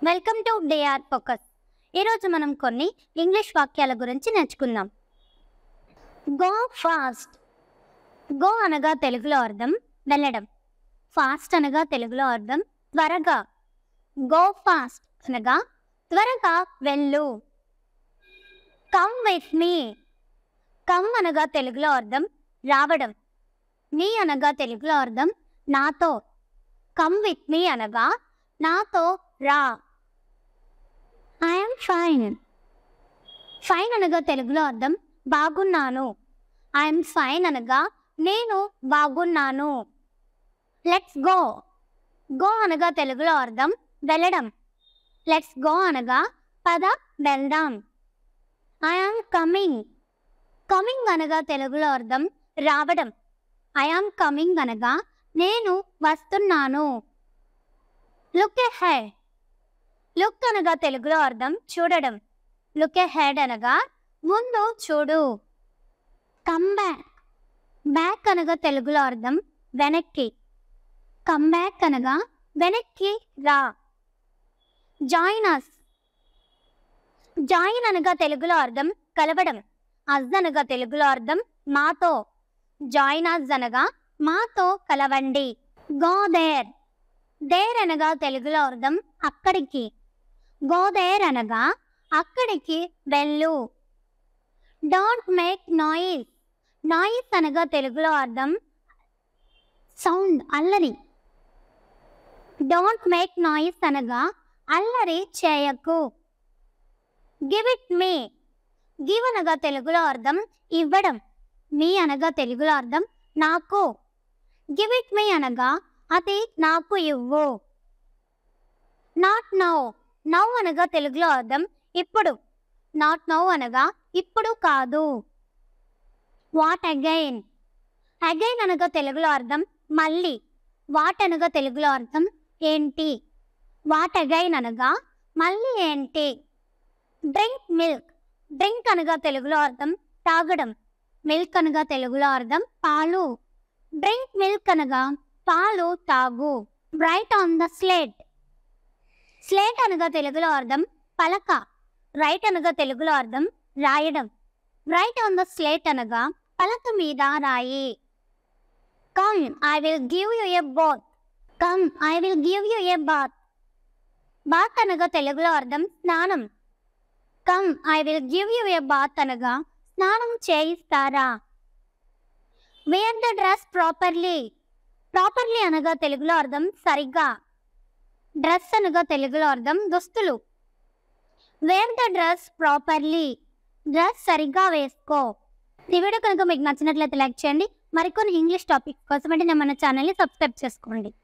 Welcome to DR focus. ఈరోజు మనం కొన్ని ఇంగ్లీష్ వాక్యాల గురించి నేర్చుకుందాం. Go fast. గో అనగా తెలుగులో అర్థం వెళ్ళడం. ఫాస్ట్ అనగా తెలుగులో అర్థం త్వరగా. గో ఫాస్ట్ అనగా త్వరగా వెళ్ళు. Come with me. కమ్ అనగా తెలుగులో అర్థం రావడం. మీ అనగా తెలుగులో అర్థం నాతో. కమ్ విత్ మీ అనగా నాతో రా. I'm fine. ఫైన్ అనగా తెలుగులో అర్థం బాగున్నాను. ఐఎమ్ ఫైన్ అనగా నేను బాగున్నాను. Let's go. గో అనగా తెలుగులో అర్థం వెళ్ళడం. లెట్స్ గో అనగా పద వెళ్దాం. I'm coming. కమింగ్ అనగా తెలుగులో అర్థం రావడం. ఐఎమ్ కమింగ్ అనగా నేను వస్తున్నాను. Look ahead. లుక్ అనగా తెలుగులో అర్థం చూడడం. లుక్ ఎహెడ్ అనగా ముందు చూడు. Come back. బ్యాక్ అనగా తెలుగులో అర్థం వెనక్కి. కమ్ బ్యాక్ అనగా వెనక్కి రా. Join us. జాయిన్ అనగా తెలుగులో అర్థం కలవడం. అస్ అనగా తెలుగులో అర్థం మాతో. జాయిన్ అస్ అనగా మాతో కలవండి. Go there. దేర్ అనగా తెలుగులో అర్థం అక్కడికి. గో దేర్ అనగా అక్కడికి వెళ్ళు. Don't make noise. నాయిస్ అనగా తెలుగులో అర్థం సౌండ్ అల్లరి. డోంట్ మేక్ నాయిస్ అనగా అల్లరి చేయకు. Give it me. గివ్ అనగా తెలుగులో అర్థం ఇవ్వడం. మీ అనగా తెలుగులో అర్థం నాకు. గివ్ ఇట్ మీ అనగా అది నాకు ఇవ్వు. Not now. నౌ అనగా తెలుగులో అర్థం ఇప్పుడు. నాట్ నౌ అనగా ఇప్పుడు కాదు. What again. అగైన్ అనగా తెలుగులో అర్థం మళ్ళీ. వాట్ అనగా తెలుగులో అర్థం ఏంటి. వాట్ అగైన్ అనగా మళ్ళీ ఏంటి. Drink milk. డ్రింక్ అనగా తెలుగులో అర్థం తాగడం. మిల్క్ అనగా తెలుగులో అర్థం పాలు. డ్రింక్ మిల్క్ అనగా పాలు తాగు. Right on the slate. Slate అనగా తెలుగులో అర్థం పలక. రైట్ అనగా తెలుగులో అర్థం రాయడం. రైట్ ఆన్ ద స్లేట్ అనగా పలక మీద రాయి. Come I will give you a bath. Come I will give you a bath. Bath అనగా తెలుగులో అర్థం స్నానం. Come I will give you a bath అనగా స్నానం చేయిస్తారా. Wear the dress properly. Properly అనగా తెలుగులో అర్థం సరిగ్గా. డ్రెస్ అనగా తెలుగులో అర్థం దుస్తులు. Wear the dress properly. Dress సరిగ్గా వేసుకో. ఈ వీడియో కనుక మీకు నచ్చినట్లయితే లైక్ చేయండి. మరికొన్ని ఇంగ్లీష్ టాపిక్ కోసం అంటే మన ఛానల్ని సబ్స్క్రైబ్ చేసుకోండి.